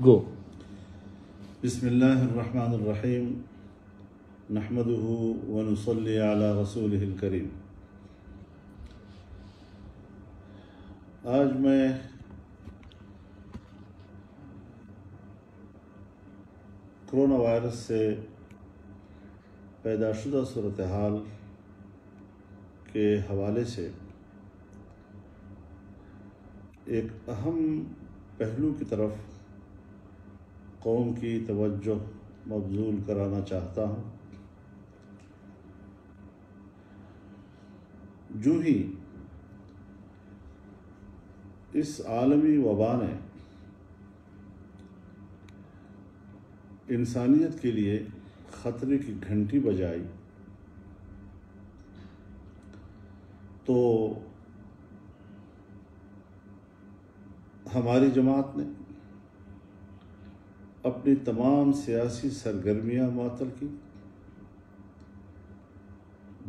گو۔ بسم اللہ الرحمن الرحیم نحمدہ ونصلی علی رسولہ الکریم۔ آج میں کرونا وائرس سے پیدا شدہ صورتحال کے حوالے سے ایک اہم پہلو کی طرف قوم کی توجہ مبذول کرانا چاہتا ہوں۔ جو ہی اس عالمی وبا نے انسانیت کے لیے خطرے کی گھنٹی بجائی تو ہماری جماعت نے اپنی تمام سیاسی سرگرمیاں معطل کی،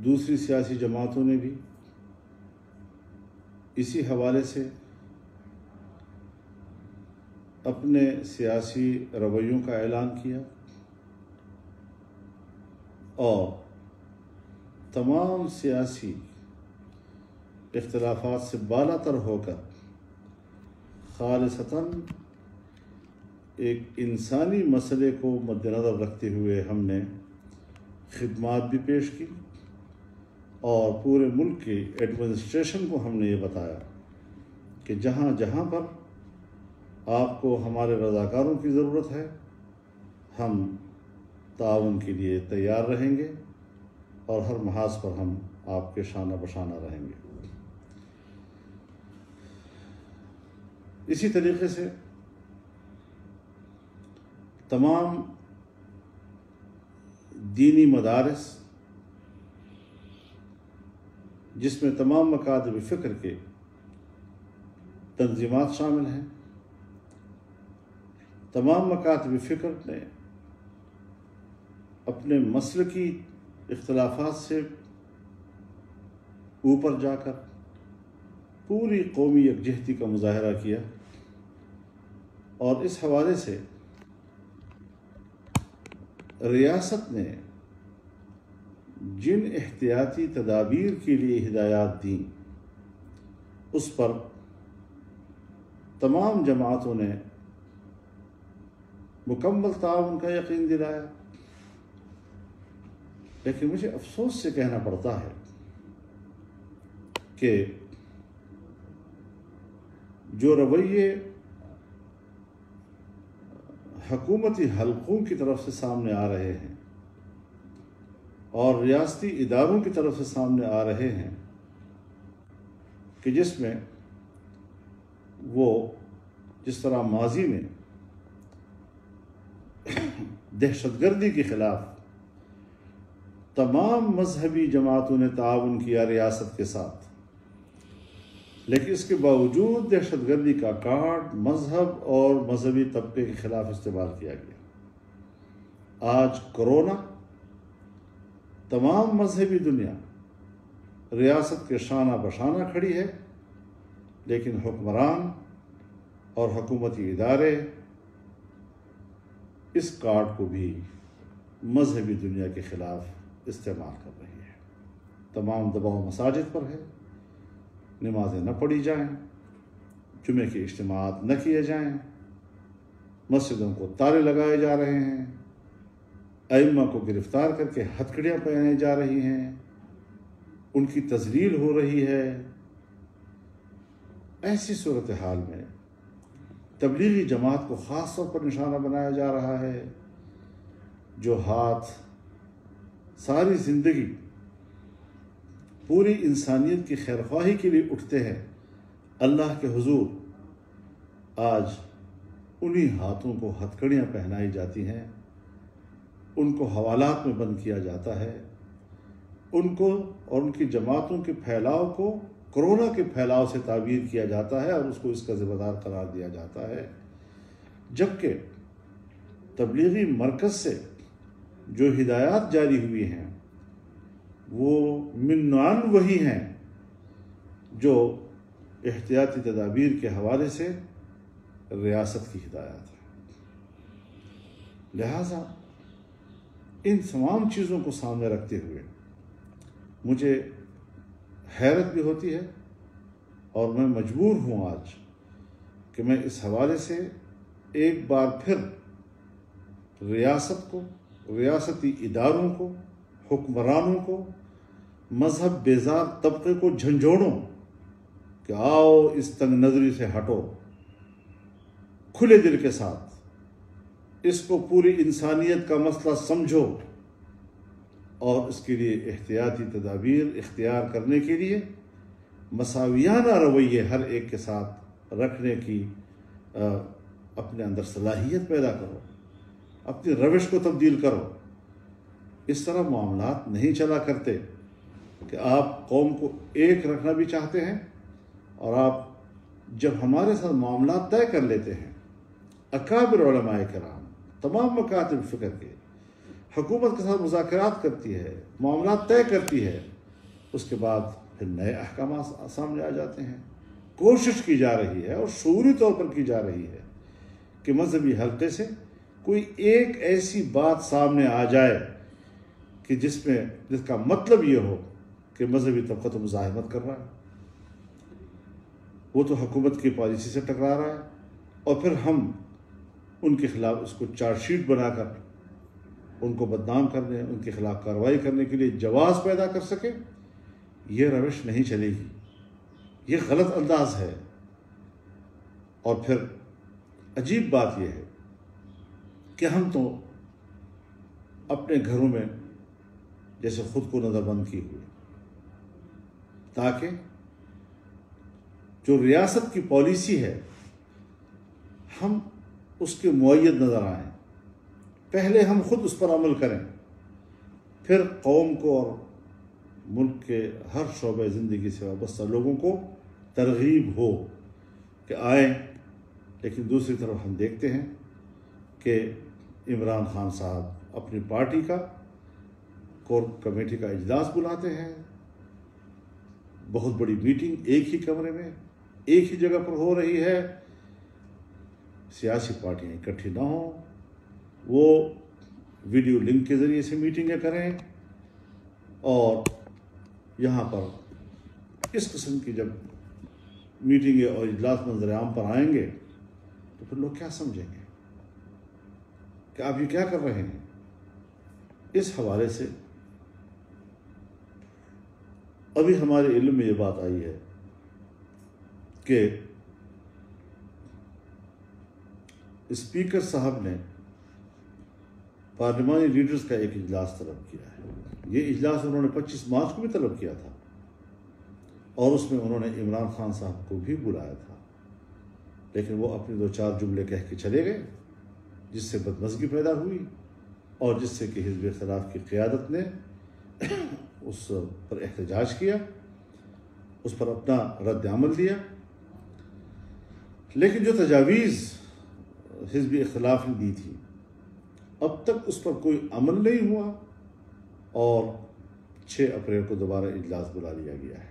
دوسری سیاسی جماعتوں نے بھی اسی حوالے سے اپنے سیاسی رویوں کا اعلان کیا، اور تمام سیاسی اختلافات سے بالا تر ہو کر خالصتاً ایک انسانی مسئلے کو مد نظر رکھتے ہوئے ہم نے خدمات بھی پیش کی، اور پورے ملک کی ایڈمنسٹریشن کو ہم نے یہ بتایا کہ جہاں جہاں پر آپ کو ہمارے رضاکاروں کی ضرورت ہے، ہم تعاون کے لیے تیار رہیں گے اور ہر محاذ پر ہم آپ کے شانہ بشانہ رہیں گے۔ اسی طریقے سے تمام دینی مدارس، جس میں تمام مکاتب فکر کے تنظیمات شامل ہیں، تمام مکاتب فکر نے اپنے مسلکی اختلافات سے اوپر جا کر پوری قومی یکجہتی کا مظاہرہ کیا، اور اس حوالے سے ریاست نے جن احتیاطی تدابیر کے لیے ہدایات دیں اس پر تمام جماعتوں نے مکمل تعاون کا یقین دلایا۔ لیکن مجھے افسوس سے کہنا پڑتا ہے کہ جو رویے حکومتی حلقوں کی طرف سے سامنے آ رہے ہیں اور ریاستی اداروں کی طرف سے سامنے آ رہے ہیں، کہ جس میں وہ جس طرح ماضی میں دہشت گردی کے خلاف تمام مذہبی جماعتوں نے تعاون کیا ریاست کے ساتھ، لیکن اس کے باوجود دہشت گردی کا کارڈ مذہب اور مذہبی طبقے کے خلاف استعمال کیا گیا، آج کرونا تمام مذہبی دنیا ریاست کے شانہ بشانہ کھڑی ہے، لیکن حکمران اور حکومتی ادارے اس کارڈ کو بھی مذہبی دنیا کے خلاف استعمال کر رہی ہے۔ تمام دباؤ مساجد پر ہے، نمازیں نہ پڑھی جائیں، جمعے کے اجتماعات نہ کیے جائیں، مسجدوں کو تالے لگائے جا رہے ہیں، ائمہ کو گرفتار کر کے ہتھکڑیاں پہنائی جا رہی ہیں، ان کی تذلیل ہو رہی ہے۔ ایسی صورتحال میں تبلیغی جماعت کو خاص طور پر نشانہ بنایا جا رہا ہے، جو ہاتھ ساری زندگی پوری انسانیت کی خیرخواہی کے لیے اٹھتے ہیں اللہ کے حضور، آج انہی ہاتھوں کو ہتھکڑیاں پہنائی جاتی ہیں، ان کو حوالات میں بند کیا جاتا ہے، ان کو اور ان کی جماعتوں کے پھیلاؤ کو کرونا کے پھیلاؤ سے تعبیر کیا جاتا ہے، اور اس کو اس کا ذمہ دار قرار دیا جاتا ہے، جبکہ تبلیغی مرکز سے جو ہدایات جاری ہوئی ہیں وہ من نوعاً وہی ہیں جو احتیاطی تدابیر کے حوالے سے ریاست کی ہدایات ہے۔ لہٰذا ان تمام چیزوں کو سامنے رکھتے ہوئے مجھے حیرت بھی ہوتی ہے اور میں مجبور ہوں آج کہ میں اس حوالے سے ایک بار پھر ریاست کو، ریاستی اداروں کو، حکمرانوں کو، مذہب بیزار طبقے کو جھنجھوڑوں کہ آؤ اس تنگ نظری سے ہٹو، کھلے دل کے ساتھ اس کو پوری انسانیت کا مسئلہ سمجھو اور اس کے لیے احتیاطی تدابیر اختیار کرنے کے لیے مساویانہ رویے ہر ایک کے ساتھ رکھنے کی اپنے اندر صلاحیت پیدا کرو، اپنی روش کو تبدیل کرو۔ اس طرح معاملات نہیں چلا کرتے کہ آپ قوم کو ایک رکھنا بھی چاہتے ہیں اور آپ جب ہمارے ساتھ معاملات طے کر لیتے ہیں، اکابر علماء کرام تمام مکاتب فکر کے حکومت کے ساتھ مذاکرات کرتی ہے، معاملات طے کرتی ہے، اس کے بعد پھر نئے احکامات سامنے آ جاتے ہیں۔ کوشش کی جا رہی ہے اور شعوری طور پر کی جا رہی ہے کہ مذہبی حلقے سے کوئی ایک ایسی بات سامنے آ جائے کہ جس کا مطلب یہ ہو کہ مذہبی طبقہ تو مزاحمت کر رہا ہے، وہ تو حکومت کی پالیسی سے ٹکرا رہا ہے، اور پھر ہم ان کے خلاف اس کو چارج شیٹ بنا کر ان کو بدنام کرنے، ان کے خلاف کارروائی کرنے کے لیے جواز پیدا کر سکے۔ یہ روش نہیں چلے گی، یہ غلط انداز ہے۔ اور پھر عجیب بات یہ ہے کہ ہم تو اپنے گھروں میں جیسے خود کو نظر بند کیے ہوئے، تاکہ جو ریاست کی پالیسی ہے ہم اس کے مؤید نظر آئیں، پہلے ہم خود اس پر عمل کریں، پھر قوم کو اور ملک کے ہر شعبہ زندگی سے وابستہ لوگوں کو ترغیب ہو کہ آئیں۔ لیکن دوسری طرف ہم دیکھتے ہیں کہ عمران خان صاحب اپنی پارٹی کا کور کمیٹی کا اجلاس بلاتے ہیں، بہت بڑی میٹنگ ایک ہی کمرے میں ایک ہی جگہ پر ہو رہی ہے، سیاسی پارٹیاں اکٹھی نہ ہوں، وہ ویڈیو لنک کے ذریعے سے میٹنگیں کریں، اور یہاں پر اس قسم کی جب میٹنگیں اور اجلاس منظر عام پر آئیں گے تو پھر لوگ کیا سمجھیں گے کہ آپ یہ کیا کر رہے ہیں۔ اس حوالے سے ابھی ہمارے علم میں یہ بات آئی ہے کہ اسپیکر صاحب نے پارلیمانی لیڈرز کا ایک اجلاس طلب کیا ہے۔ یہ اجلاس انہوں نے 25 مارچ کو بھی طلب کیا تھا، اور اس میں انہوں نے عمران خان صاحب کو بھی بلایا تھا، لیکن وہ اپنے 2-4 جملے کہہ کے چلے گئے، جس سے بدمزگی پیدا ہوئی اور جس سے کہ حزب اختلاف کی قیادت نے اس پر احتجاج کیا، اس پر اپنا رد عمل دیا۔ لیکن جو تجاویز حزب اختلاف نے دی تھی اب تک اس پر کوئی عمل نہیں ہوا، اور 6 اپریل کو دوبارہ اجلاس بلا لیا گیا ہے۔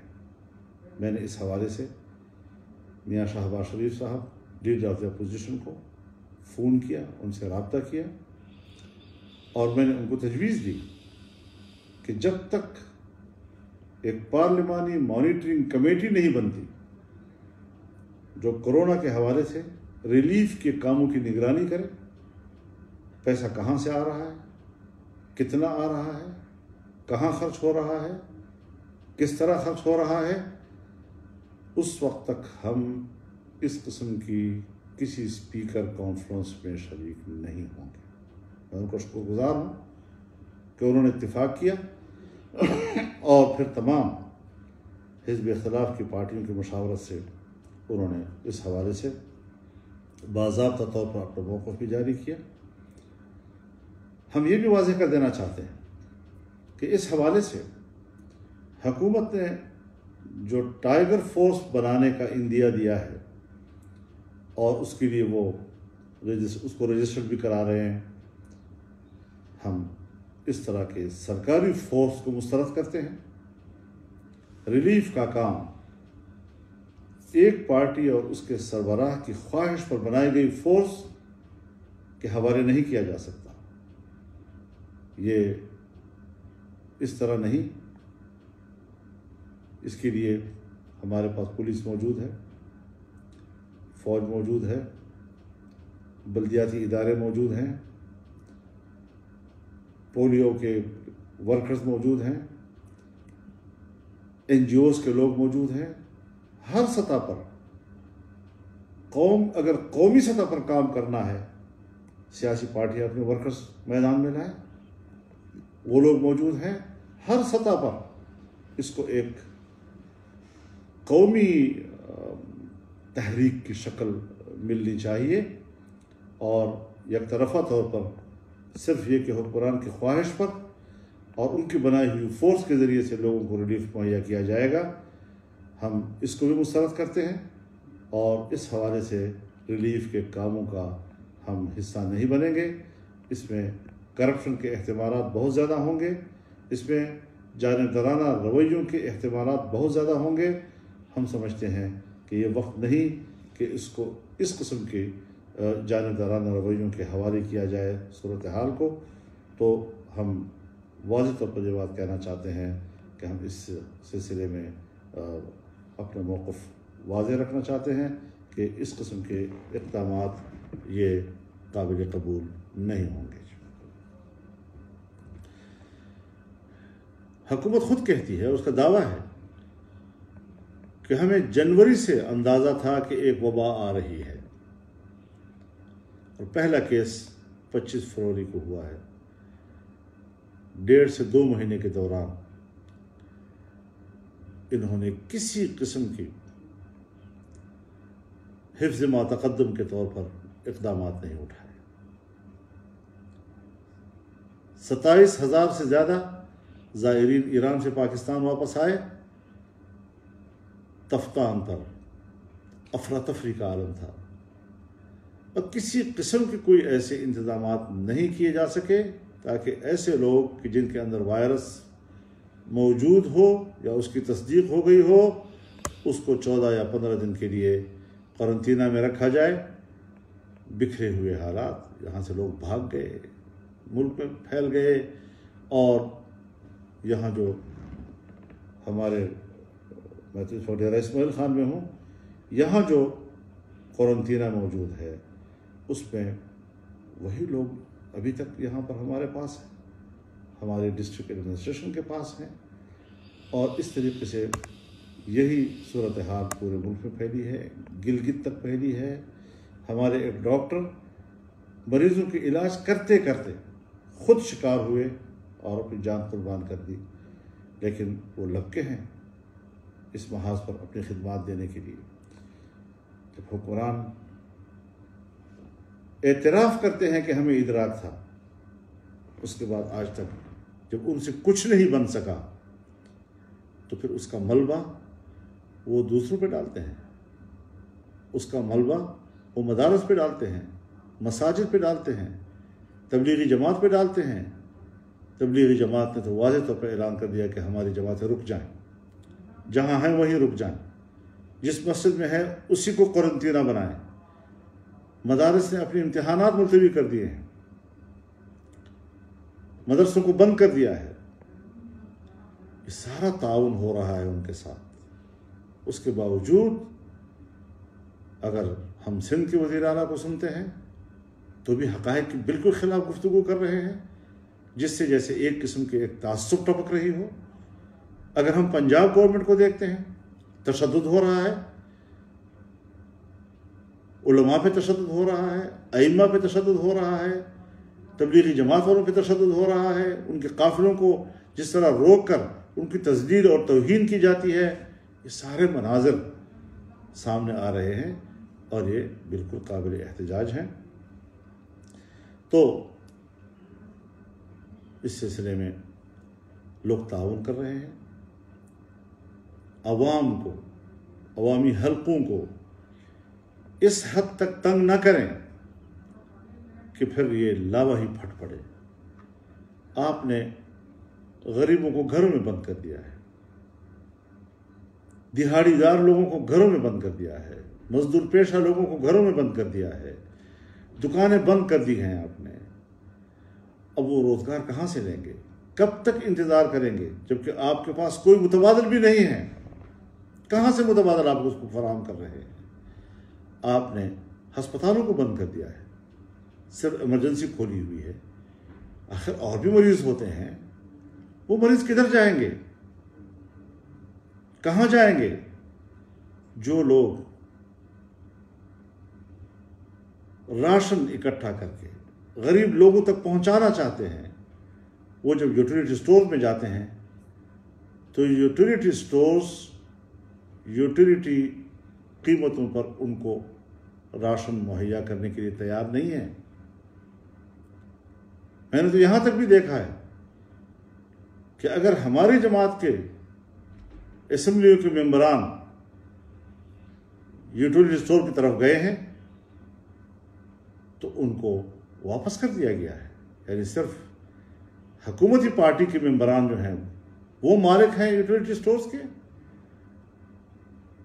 میں نے اس حوالے سے میاں شہباز شریف صاحب لیڈر آف دی اپوزیشن کو فون کیا، ان سے رابطہ کیا، اور میں نے ان کو تجویز دی کہ جب تک ایک پارلیمانی مانیٹرنگ کمیٹی نہیں بنتی جو کورونا کے حوالے سے ریلیف کے کاموں کی نگرانی کرے، پیسہ کہاں سے آ رہا ہے، کتنا آ رہا ہے، کہاں خرچ ہو رہا ہے، کس طرح خرچ ہو رہا ہے، اس وقت تک ہم اس قسم کی کسی اسپیکر کانفرنس میں شریک نہیں ہوں گے۔ میں ان کو شکر گزار ہوں کہ انہوں نے اتفاق کیا، اور پھر تمام حزب اختلاف کی پارٹیوں کی مشاورت سے انہوں نے اس حوالے سے باضابطہ طور پر اپنا موقف بھی جاری کیا۔ ہم یہ بھی واضح کر دینا چاہتے ہیں کہ اس حوالے سے حکومت نے جو ٹائیگر فورس بنانے کا عندیہ دیا ہے، اور اس کے لیے وہ اس کو رجسٹر بھی کرا رہے ہیں، ہم اس طرح کے سرکاری فورس کو مسترد کرتے ہیں۔ ریلیف کا کام ایک پارٹی اور اس کے سربراہ کی خواہش پر بنائی گئی فورس کے حوالے نہیں کیا جا سکتا۔ یہ اس طرح نہیں، اس کے لیے ہمارے پاس پولیس موجود ہے، فوج موجود ہے، بلدیاتی ادارے موجود ہیں، پولیو کے ورکرز موجود ہیں، NGOs کے لوگ موجود ہیں۔ ہر سطح پر اگر قومی سطح پر کام کرنا ہے، سیاسی پارٹیاں اپنے ورکرز میدان میں لائیں، وہ لوگ موجود ہیں۔ ہر سطح پر اس کو ایک قومی تحریک کی شکل ملنی چاہیے، اور یک طرفہ طور پر صرف یہ کہ حکمران کی خواہش پر اور ان کی بنائی ہوئی فورس کے ذریعے سے لوگوں کو ریلیف مہیا کیا جائے گا، ہم اس کو بھی مسترد کرتے ہیں، اور اس حوالے سے ریلیف کے کاموں کا ہم حصہ نہیں بنیں گے۔ اس میں کرپشن کے احتمالات بہت زیادہ ہوں گے، اس میں جانبدارانہ رویوں کے احتمالات بہت زیادہ ہوں گے۔ ہم سمجھتے ہیں کہ یہ وقت نہیں کہ اس کو اس قسم کے جانبدارانہ رویوں کے حوالے کیا جائے صورتحال کو۔ تو ہم واضح طور پر یہ بات کہنا چاہتے ہیں کہ ہم اس سلسلے میں اپنا موقف واضح رکھنا چاہتے ہیں کہ اس قسم کے اقدامات یہ قابل قبول نہیں ہوں گے۔ حکومت خود کہتی ہے، اس کا دعویٰ ہے کہ ہمیں جنوری سے اندازہ تھا کہ ایک وبا آ رہی ہے، اور پہلا کیس 25 فروری کو ہوا ہے۔ 1.5 سے 2 مہینے کے دوران انہوں نے کسی قسم کی حفظ ما تقدم کے طور پر اقدامات نہیں اٹھائے۔ 27,000 سے زیادہ زائرین ایران سے پاکستان واپس آئے۔ تفتان پر افراتفری کا عالم تھا، اور کسی قسم کے کوئی ایسے انتظامات نہیں کیے جا سکے تاکہ ایسے لوگ کہ جن کے اندر وائرس موجود ہو یا اس کی تصدیق ہو گئی ہو، اس کو 14 یا 15 دن کے لیے قرنطینہ میں رکھا جائے۔ بکھرے ہوئے حالات، یہاں سے لوگ بھاگ گئے، ملک میں پھیل گئے، اور یہاں جو ہمارے، میں تو اس وقت ڈیرہ اسماعیل خان میں ہوں، یہاں جو قرنطینہ موجود ہے اس میں وہی لوگ ابھی تک یہاں پر ہمارے پاس ہیں، ہمارے ڈسٹرکٹ ایڈمنسٹریشن کے پاس ہیں، اور اس طریقے سے یہی صورتحال پورے ملک میں پھیلی ہے، گلگت تک پھیلی ہے۔ ہمارے ایک ڈاکٹر مریضوں کے علاج کرتے کرتے خود شکار ہوئے اور اپنی جان قربان کر دی، لیکن وہ لگ کے ہیں اس محاذ پر اپنی خدمات دینے کے لیے۔ جب حکمران اعتراف کرتے ہیں کہ ہمیں ادراک تھا، اس کے بعد آج تک جب ان سے کچھ نہیں بن سکا تو پھر اس کا ملبہ وہ دوسروں پہ ڈالتے ہیں، اس کا ملبہ وہ مدارس پہ ڈالتے ہیں، مساجد پہ ڈالتے ہیں، تبلیغی جماعت پہ ڈالتے ہیں۔ تبلیغی جماعت نے تو واضح طور پر اعلان کر دیا کہ ہماری جماعتیں رک جائیں، جہاں ہیں وہیں رک جائیں، جس مسجد میں ہے اسی کو قرنطینہ بنائیں۔ مدارس نے اپنے امتحانات ملتوی کر دیے ہیں، مدرسوں کو بند کر دیا ہے۔ یہ سارا تعاون ہو رہا ہے ان کے ساتھ۔ اس کے باوجود اگر ہم سندھ کے وزیر اعلیٰ کو سنتے ہیں تو بھی حقائق کی بالکل خلاف گفتگو کر رہے ہیں، جس سے جیسے ایک قسم کی ایک تعصب ٹپک رہی ہو۔ اگر ہم پنجاب گورنمنٹ کو دیکھتے ہیں، تشدد ہو رہا ہے، علماء پہ تشدد ہو رہا ہے، ائمہ پہ تشدد ہو رہا ہے، تبلیغی جماعت والوں پہ تشدد ہو رہا ہے، ان کے قافلوں کو جس طرح روک کر ان کی تذلیل اور توہین کی جاتی ہے، یہ سارے مناظر سامنے آ رہے ہیں، اور یہ بالکل قابل احتجاج ہیں۔ تو اس سلسلے میں لوگ تعاون کر رہے ہیں، عوام کو، عوامی حلقوں کو اس حد تک تنگ نہ کریں کہ پھر یہ لاواہی پھٹ پڑے۔ آپ نے غریبوں کو گھروں میں بند کر دیا ہے، دہاڑی دار لوگوں کو گھروں میں بند کر دیا ہے، مزدور پیشہ لوگوں کو گھروں میں بند کر دیا ہے، دکانیں بند کر دی ہیں آپ نے، اب وہ روزگار کہاں سے لیں گے؟ کب تک انتظار کریں گے جبکہ آپ کے پاس کوئی متبادل بھی نہیں ہے؟ کہاں سے متبادل آپ اس کو فراہم کر رہے ہیں؟ آپ نے ہسپتالوں کو بند کر دیا ہے، صرف ایمرجنسی کھولی ہوئی ہے۔ آخر اور بھی مریض ہوتے ہیں، وہ مریض کدھر جائیں گے؟ کہاں جائیں گے؟ جو لوگ راشن اکٹھا کر کے غریب لوگوں تک پہنچانا چاہتے ہیں، وہ جب یوٹیلیٹی اسٹور میں جاتے ہیں تو یوٹیلیٹی اسٹورز یوٹیلیٹی قیمتوں پر ان کو راشن مہیا کرنے کے لیے تیار نہیں ہیں۔ میں نے تو یہاں تک بھی دیکھا ہے کہ اگر ہماری جماعت کے اسمبلیوں کے ممبران یوٹیلیٹی اسٹور کی طرف گئے ہیں تو ان کو واپس کر دیا گیا ہے۔ یعنی صرف حکومتی پارٹی کے ممبران جو ہیں وہ مالک ہیں یوٹیلیٹی اسٹورز کے۔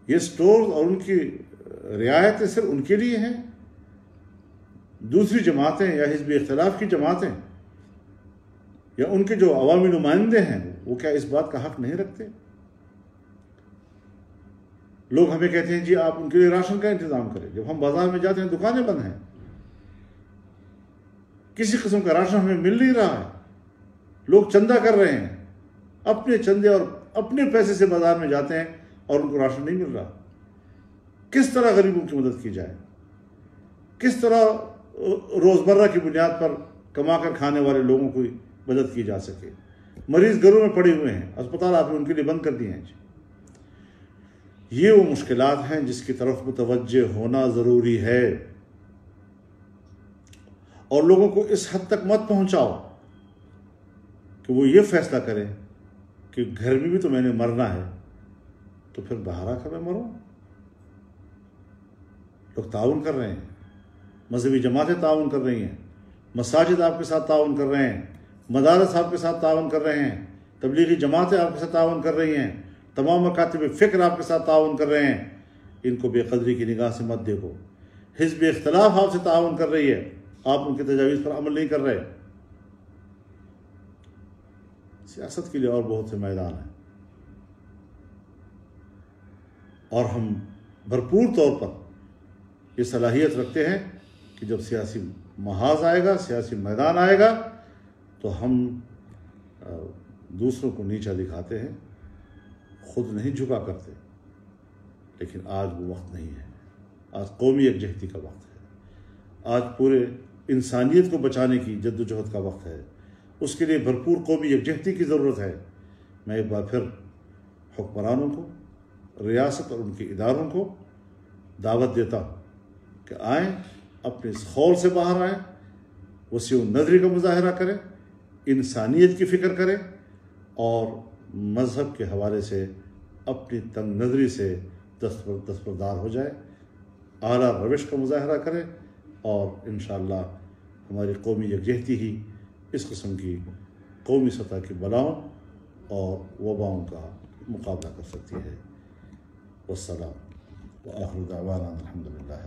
یہ اسٹورز اور ان کی رعایتیں صرف ان کے لیے ہیں۔ دوسری جماعتیں یا حزب اختلاف کی جماعتیں یا ان کے جو عوامی نمائندے ہیں وہ کیا اس بات کا حق نہیں رکھتے؟ لوگ ہمیں کہتے ہیں جی آپ ان کے لیے راشن کا انتظام کریں، جب ہم بازار میں جاتے ہیں دکانیں بند ہیں، کسی قسم کا راشن ہمیں مل نہیں رہا ہے، لوگ چندہ کر رہے ہیں، اپنے چندے اور اپنے پیسے سے بازار میں جاتے ہیں اور ان کو راشن نہیں مل رہا۔ کس طرح غریبوں کی مدد کی جائے؟ کس طرح روزمرہ کی بنیاد پر کما کر کھانے والے لوگوں کی مدد کی جا سکے؟ مریض گھروں میں پڑے ہوئے ہیں، اسپتال آپ نے ان کے لیے بند کر دیے ہیں۔ یہ وہ مشکلات ہیں جس کی طرف متوجہ ہونا ضروری ہے، اور لوگوں کو اس حد تک مت پہنچاؤ کہ وہ یہ فیصلہ کریں کہ گھر میں بھی تو میں نے مرنا ہے تو پھر باہر آ کر میں مروں۔ لوگ تعاون کر رہے ہیں، مذہبی جماعتیں تعاون کر رہی ہیں، مساجد آپ کے ساتھ تعاون کر رہے ہیں، مدارس آپ کے ساتھ تعاون کر رہے ہیں، تبلیغی جماعتیں آپ کے ساتھ تعاون کر رہی ہیں، تمام مکاتب فکر آپ کے ساتھ تعاون کر رہے ہیں۔ ان کو بے قدری کی نگاہ سے مت دیکھو۔ حزب اختلاف آپ سے تعاون کر رہی ہے، آپ ان کی تجاویز پر عمل نہیں کر رہے۔ سیاست کے لیے اور بہت سے میدان ہیں، اور ہم بھرپور طور پر یہ صلاحیت رکھتے ہیں کہ جب سیاسی محاذ آئے گا، سیاسی میدان آئے گا تو ہم دوسروں کو نیچا دکھاتے ہیں، خود نہیں جھکا کرتے۔ لیکن آج وہ وقت نہیں ہے، آج قومی یکجہتی کا وقت ہے، آج پورے انسانیت کو بچانے کی جد و جہد کا وقت ہے۔ اس کے لیے بھرپور قومی یکجہتی کی ضرورت ہے۔ میں ایک بار پھر حکمرانوں کو، ریاست اور ان کے اداروں کو دعوت دیتا ہوں کہ آئیں، اپنے اس خول سے باہر آئیں، وسیع نظری کا مظاہرہ کریں، انسانیت کی فکر کریں، اور مذہب کے حوالے سے اپنی تنگ نظری سے دستبردار ہو جائے، اعلیٰ روش کا مظاہرہ کریں، اور انشاءاللہ ہماری قومی یکجہتی ہی اس قسم کی قومی سطح کی بلاؤں اور وباؤں کا مقابلہ کر سکتی ہے۔ والسلام وآخر دعوانا الحمدللہ۔